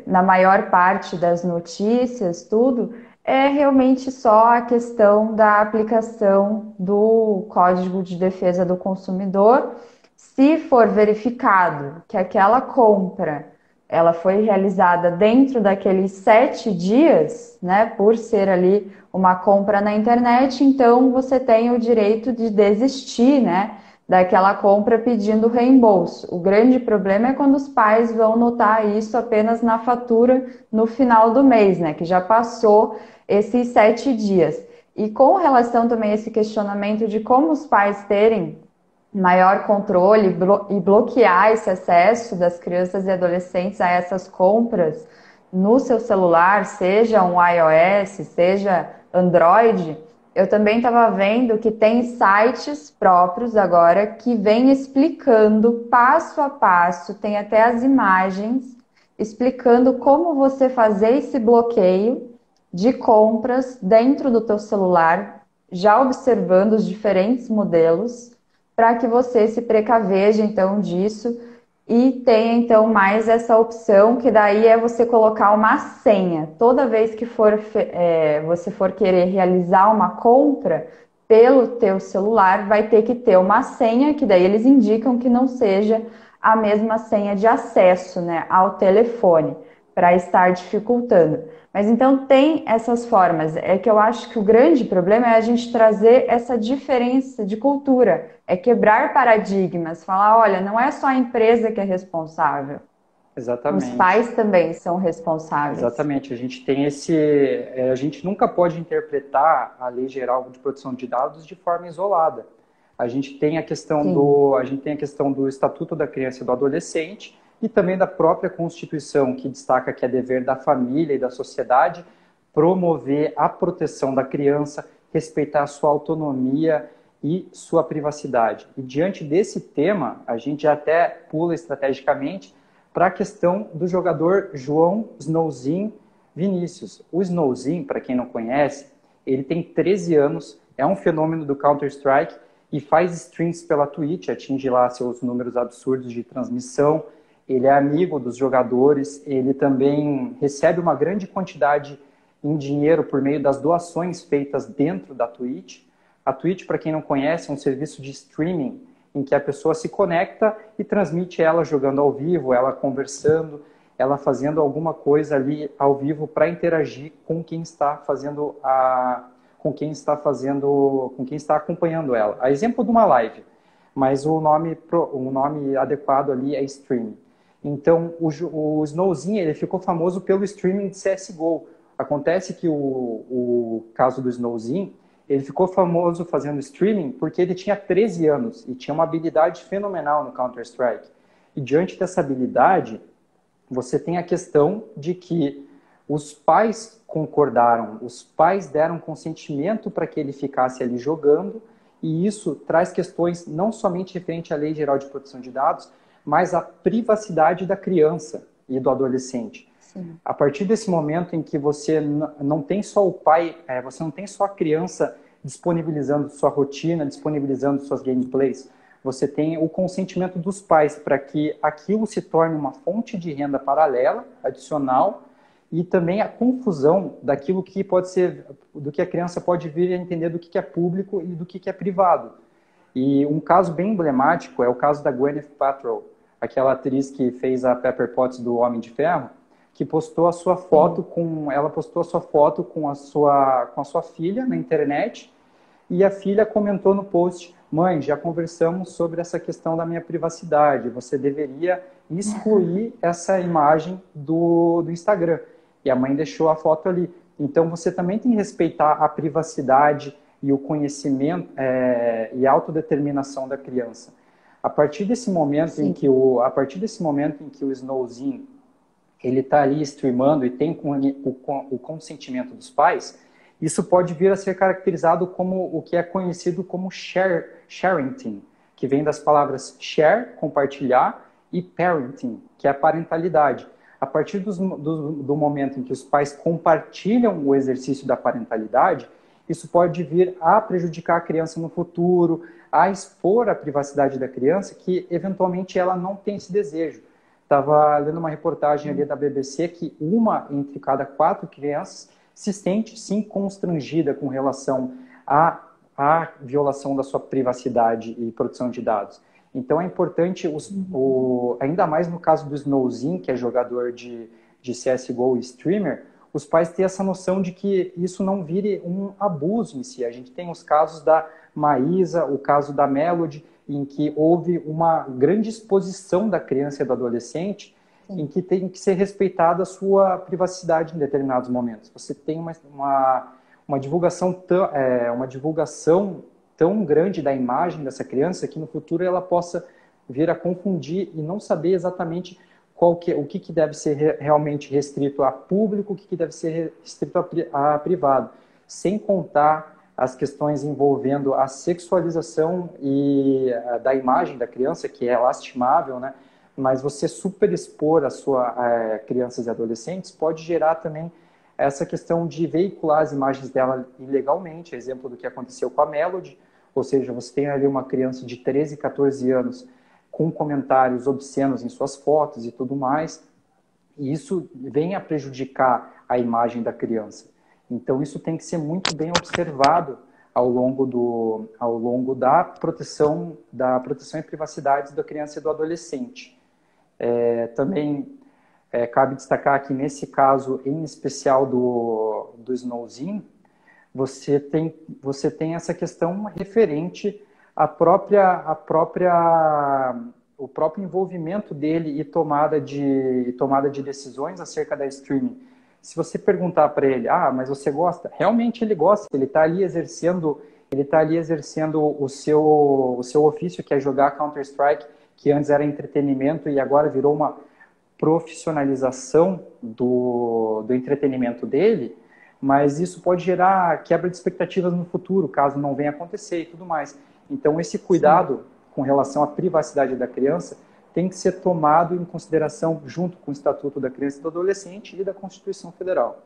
na maior parte das notícias, tudo, é realmente só a questão da aplicação do Código de Defesa do Consumidor. Se for verificado que aquela compra ela foi realizada dentro daqueles 7 dias, né, por ser ali uma compra na internet, então você tem o direito de desistir, né, daquela compra pedindo reembolso. O grande problema é quando os pais vão notar isso apenas na fatura no final do mês, né, que já passou esses 7 dias. E com relação também a esse questionamento de como os pais terem maior controle e bloquear esse acesso das crianças e adolescentes a essas compras no seu celular, seja um iOS, seja Android, eu também estava vendo que tem sites próprios agora que vêm explicando passo a passo, tem até as imagens, explicando como você fazer esse bloqueio de compras dentro do teu celular, já observando os diferentes modelos, para que você se precaveja então disso E tem então mais essa opção que daí é você colocar uma senha. Toda vez que você for querer realizar uma compra pelo teu celular, vai ter que ter uma senha que daí eles indicam que não seja a mesma senha de acesso, né, ao telefone, para estar dificultando. Mas então tem essas formas. É que eu acho que o grande problema é a gente trazer essa diferença de cultura, é quebrar paradigmas, falar, olha, não é só a empresa que é responsável, os Exatamente. pais também são responsáveis. Exatamente. A gente tem a gente nunca pode interpretar a Lei Geral de Proteção de Dados de forma isolada. Sim, A gente tem a questão do Estatuto da Criança e do Adolescente e também da própria Constituição, que destaca que é dever da família e da sociedade promover a proteção da criança, respeitar a sua autonomia e sua privacidade. E diante desse tema, a gente até pula estrategicamente para a questão do jogador João Snowzinho Vinícius. O Snowzinho, para quem não conhece, ele tem 13 anos, é um fenômeno do Counter-Strike e faz streams pela Twitch, atinge lá seus números absurdos de transmissão. Ele é amigo dos jogadores, ele também recebe uma grande quantidade em dinheiro por meio das doações feitas dentro da Twitch. A Twitch, para quem não conhece, é um serviço de streaming em que a pessoa se conecta e transmite ela jogando ao vivo, ela conversando, ela fazendo alguma coisa ali ao vivo para interagir com quem está fazendo com quem está acompanhando ela. A exemplo de uma live, mas o nome adequado ali é streaming. Então, o Snowzinho, ele ficou famoso pelo streaming de CSGO. Acontece que o caso do Snowzinho, ele ficou famoso fazendo streaming porque ele tinha 13 anos e tinha uma habilidade fenomenal no Counter-Strike. E diante dessa habilidade, você tem a questão de que os pais concordaram, os pais deram consentimento para que ele ficasse ali jogando, e isso traz questões não somente referente à Lei Geral de Proteção de Dados, mas à privacidade da criança e do adolescente. sim. A partir desse momento em que você não tem só o pai, você não tem só a criança disponibilizando sua rotina, disponibilizando suas gameplays, você tem o consentimento dos pais para que aquilo se torne uma fonte de renda paralela, adicional, e também a confusão daquilo que pode ser, do que a criança pode vir a entender do que é público e do que é privado. E um caso bem emblemático é o caso da Gwyneth Paltrow, aquela atriz que fez a Pepper Potts do Homem de Ferro, que postou a sua foto Sim. com, ela postou a sua foto com a sua filha na internet, e a filha comentou no post: mãe, já conversamos sobre essa questão da minha privacidade, você deveria excluir essa imagem do Instagram. E a mãe deixou a foto ali. Então você também tem que respeitar a privacidade e o conhecimento e a autodeterminação da criança. Sim. A partir desse momento em que o Snowzinho ele está ali streamando e tem o consentimento dos pais, isso pode vir a ser caracterizado como o que é conhecido como sharenting, que vem das palavras share, compartilhar, e parenting, que é a parentalidade. A partir do momento em que os pais compartilham o exercício da parentalidade, isso pode vir a prejudicar a criança no futuro, a expor a privacidade da criança, que eventualmente ela não tem esse desejo. Estava lendo uma reportagem ali da BBC que uma entre cada 4 crianças se sente sim constrangida com relação à violação da sua privacidade e proteção de dados. Então é importante, ainda mais no caso do Snowzinho, que é jogador de CSGO e streamer, os pais terem essa noção de que isso não vire um abuso em si. A gente tem os casos da Maísa, o caso da Melody, em que houve uma grande exposição da criança e do adolescente, em Sim. que tem que ser respeitada a sua privacidade em determinados momentos. Você tem uma divulgação tão grande da imagem dessa criança que no futuro ela possa vir a confundir e não saber exatamente o que deve ser realmente restrito a público, o que deve ser restrito a privado, sem contar as questões envolvendo a sexualização da imagem da criança, que é lastimável, né? Mas você superexpor crianças e adolescentes pode gerar também essa questão de veicular as imagens dela ilegalmente, exemplo do que aconteceu com a Melody, ou seja, você tem ali uma criança de 13, 14 anos com comentários obscenos em suas fotos e tudo mais. E isso vem a prejudicar a imagem da criança. Então, isso tem que ser muito bem observado ao longo da proteção e privacidade da criança e do adolescente. Também cabe destacar que, nesse caso, em especial do Snowzinho, você tem essa questão referente o próprio envolvimento dele e tomada de decisões acerca da streaming. Se você perguntar para ele, mas você gosta? Realmente ele gosta, ele está ali exercendo o seu ofício, que é jogar Counter-Strike, que antes era entretenimento e agora virou uma profissionalização do entretenimento dele, mas isso pode gerar quebra de expectativas no futuro, caso não venha acontecer e tudo mais. Então, esse cuidado com relação à privacidade da criança tem que ser tomado em consideração junto com o Estatuto da Criança e do Adolescente e da Constituição Federal.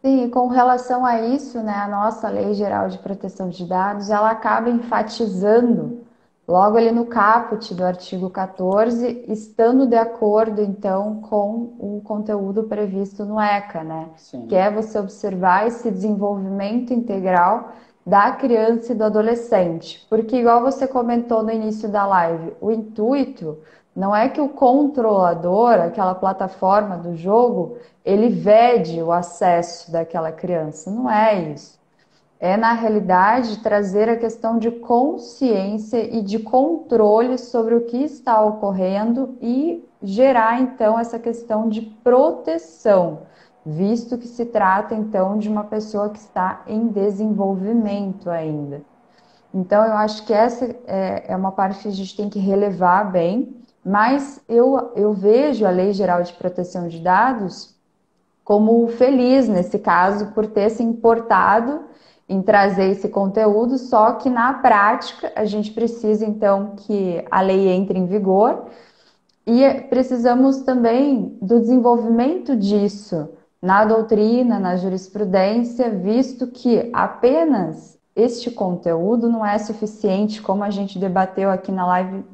Sim, e com relação a isso, né, a nossa Lei Geral de Proteção de Dados, ela acaba enfatizando, logo ali no caput do artigo 14, estando de acordo, então, com o conteúdo previsto no ECA, né? Sim. Que é você observar esse desenvolvimento integral da criança e do adolescente. Porque, igual você comentou no início da live, o intuito não é que o controlador, aquela plataforma do jogo, ele vede o acesso daquela criança. Não é isso. É, na realidade, trazer a questão de consciência e de controle sobre o que está ocorrendo e gerar, então, essa questão de proteção, visto que se trata, então, de uma pessoa que está em desenvolvimento ainda. Então, eu acho que essa é uma parte que a gente tem que relevar bem, mas eu vejo a Lei Geral de Proteção de Dados como feliz, nesse caso, por ter se importado em trazer esse conteúdo, só que na prática a gente precisa, então, que a lei entre em vigor e precisamos também do desenvolvimento disso na doutrina, na jurisprudência, visto que apenas este conteúdo não é suficiente, como a gente debateu aqui na live,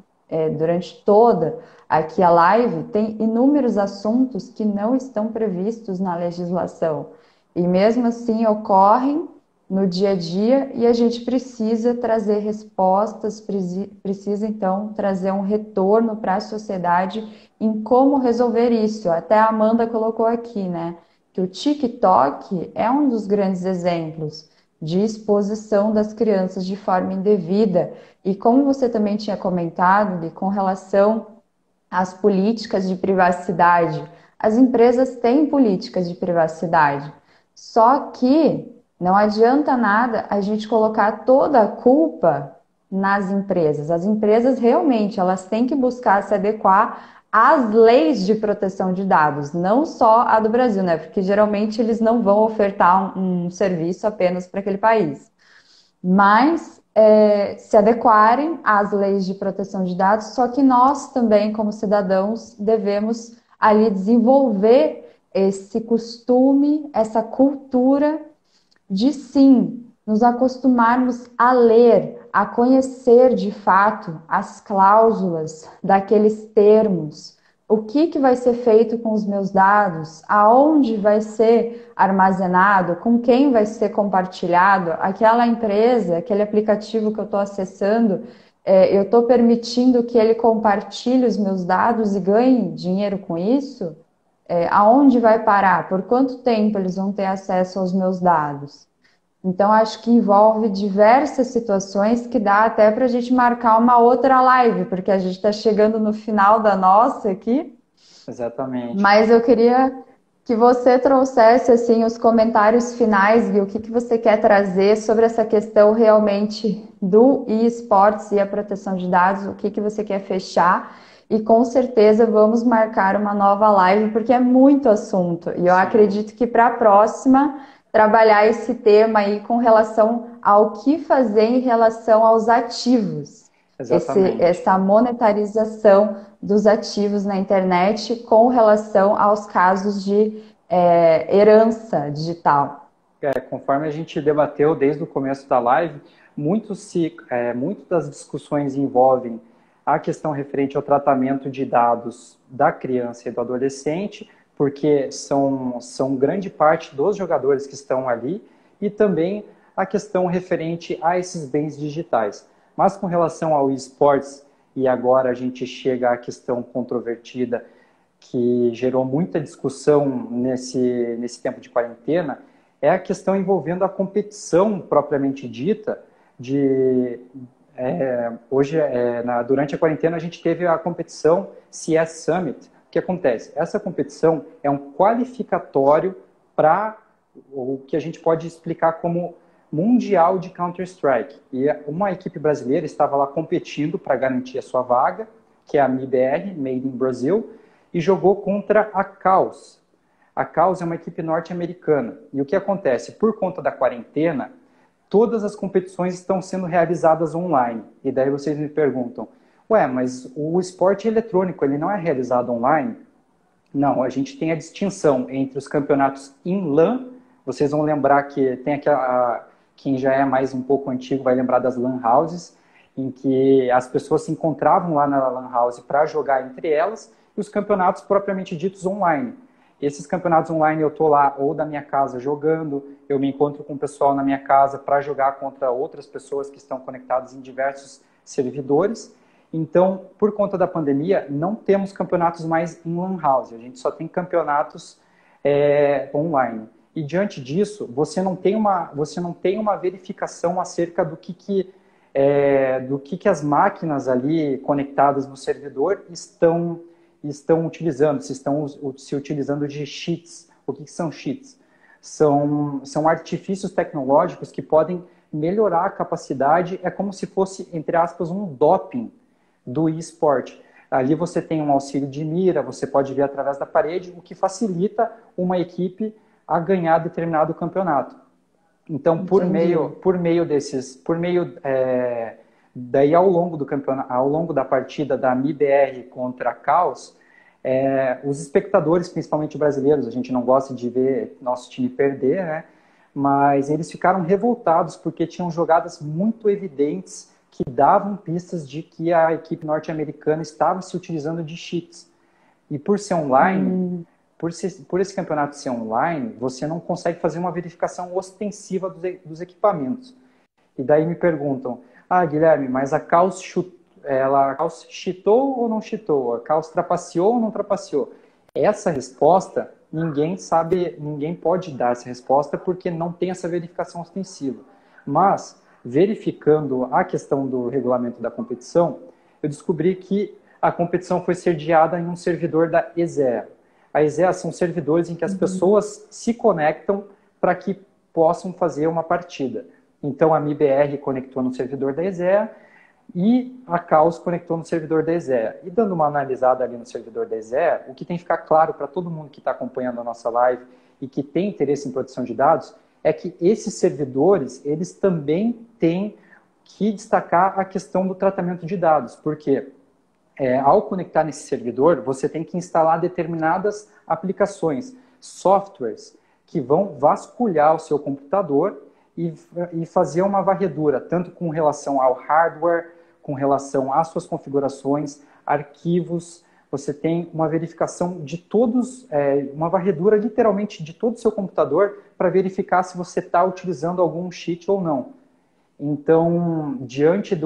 durante toda aqui a live, tem inúmeros assuntos que não estão previstos na legislação. E mesmo assim ocorrem no dia a dia e a gente precisa trazer respostas, precisa então trazer um retorno para a sociedade em como resolver isso. Até a Amanda colocou aqui, né, que o TikTok é um dos grandes exemplos de exposição das crianças de forma indevida. E como você também tinha comentado, com relação às políticas de privacidade, as empresas têm políticas de privacidade, só que não adianta nada a gente colocar toda a culpa nas empresas. As empresas realmente elas têm que buscar se adequar às leis de proteção de dados, não só a do Brasil, né? Porque geralmente eles não vão ofertar um serviço apenas para aquele país. Mas se adequarem às leis de proteção de dados, só que nós também, como cidadãos, devemos ali desenvolver esse costume, essa cultura de sim, nos acostumarmos a ler, a conhecer de fato as cláusulas daqueles termos, o que vai ser feito com os meus dados, aonde vai ser armazenado, com quem vai ser compartilhado, aquela empresa, aquele aplicativo que eu estou acessando, eu estou permitindo que ele compartilhe os meus dados e ganhe dinheiro com isso? Aonde vai parar? Por quanto tempo eles vão ter acesso aos meus dados? Então, acho que envolve diversas situações que dá até para a gente marcar uma outra live, porque a gente está chegando no final da nossa aqui. Exatamente. Mas eu queria que você trouxesse assim os comentários finais, Gui, o que você quer trazer sobre essa questão realmente do eSports e a proteção de dados, o que você quer fechar. E com certeza vamos marcar uma nova live, porque é muito assunto. E eu acredito que para a próxima, trabalhar esse tema aí com relação ao que fazer em relação aos ativos. Essa monetarização dos ativos na internet com relação aos casos de herança digital. Conforme a gente debateu desde o começo da live, muito das discussões envolvem a questão referente ao tratamento de dados da criança e do adolescente, porque são grande parte dos jogadores que estão ali, e também a questão referente a esses bens digitais. Mas com relação ao esportes, e agora a gente chega à questão controvertida, que gerou muita discussão nesse tempo de quarentena, é a questão envolvendo a competição propriamente dita. Hoje, durante a quarentena, a gente teve a competição CS Summit. O que acontece? Essa competição é um qualificatório para o que a gente pode explicar como Mundial de Counter-Strike. E uma equipe brasileira estava lá competindo para garantir a sua vaga, que é a MIBR, Made in Brazil, e jogou contra a Caos. A Caos é uma equipe norte-americana. E o que acontece? Por conta da quarentena, todas as competições estão sendo realizadas online. E daí vocês me perguntam, mas o esporte eletrônico, ele não é realizado online? Não, a gente tem a distinção entre os campeonatos em LAN. Vocês vão lembrar que tem quem já é mais um pouco antigo vai lembrar das LAN houses, em que as pessoas se encontravam lá na LAN house para jogar entre elas, e os campeonatos propriamente ditos online. Esses campeonatos online eu estou lá ou da minha casa jogando, eu me encontro com o pessoal na minha casa para jogar contra outras pessoas que estão conectadas em diversos servidores. Então, por conta da pandemia, não temos campeonatos mais em LAN house, a gente só tem campeonatos online. E diante disso, você não tem uma verificação acerca do que as máquinas ali conectadas no servidor estão utilizando, se estão se utilizando de cheats. O que são cheats? São artifícios tecnológicos que podem melhorar a capacidade, é como se fosse, entre aspas, um doping do eSport. Ali você tem um auxílio de mira, você pode ver através da parede, o que facilita uma equipe a ganhar determinado campeonato. Então, daí ao longo do campeonato, ao longo da partida da MIBR contra a Caos, os espectadores, principalmente brasileiros, a gente não gosta de ver nosso time perder, né? Mas eles ficaram revoltados porque tinham jogadas muito evidentes que davam pistas de que a equipe norte-americana estava se utilizando de cheats. E por ser online, por esse campeonato ser online, você não consegue fazer uma verificação ostensiva dos equipamentos. E daí me perguntam, Guilherme, mas a Caos cheatou ou não cheatou? A Caos trapaceou ou não trapaceou? Essa resposta, ninguém pode dar essa resposta porque não tem essa verificação ostensiva. Mas, verificando a questão do regulamento da competição, eu descobri que a competição foi sediada em um servidor da ESEA. A ESEA são servidores em que as pessoas se conectam para que possam fazer uma partida. Então, a MIBR conectou no servidor da ESEA e a Caos conectou no servidor da ESEA. E dando uma analisada ali no servidor da ESEA, o que tem que ficar claro para todo mundo que está acompanhando a nossa live e que tem interesse em proteção de dados, é que esses servidores, eles também têm que destacar a questão do tratamento de dados, porque ao conectar nesse servidor, você tem que instalar determinadas aplicações, softwares, que vão vasculhar o seu computador e fazer uma varredura, tanto com relação ao hardware, com relação às suas configurações, arquivos. Você tem uma verificação de todos, uma varredura literalmente de todo o seu computador para verificar se você está utilizando algum cheat ou não. Então, diante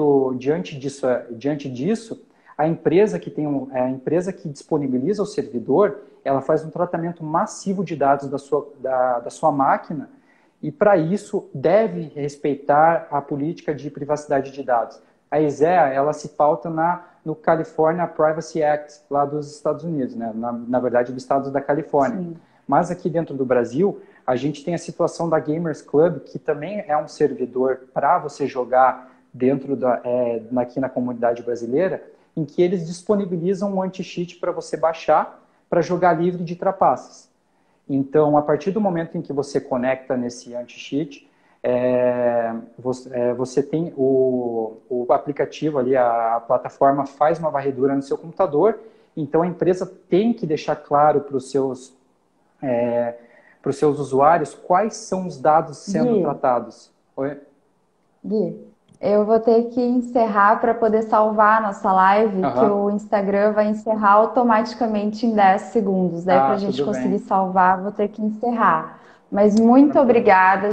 disso, a empresa que disponibiliza o servidor, ela faz um tratamento massivo de dados da sua máquina e, para isso, deve respeitar a política de privacidade de dados. A ESEA, ela se pauta no California Privacy Act, lá dos Estados Unidos, né? na verdade, do estado da Califórnia. Sim. Mas aqui dentro do Brasil, a gente tem a situação da Gamers Club, que também é um servidor para você jogar aqui na comunidade brasileira, em que eles disponibilizam um anti-cheat para você baixar para jogar livre de trapaças. Então, a partir do momento em que você conecta nesse anti-cheat, você tem o aplicativo ali, a plataforma faz uma varredura no seu computador, então a empresa tem que deixar claro para os seus usuários quais são os dados sendo tratados. Oi? Gui, Eu vou ter que encerrar para poder salvar a nossa live, que Aham. o Instagram vai encerrar automaticamente em 10 segundos. Daí, para a Ah, gente tudo conseguir bem. salvar, vou ter que encerrar. Mas muito Tranquilo. obrigada.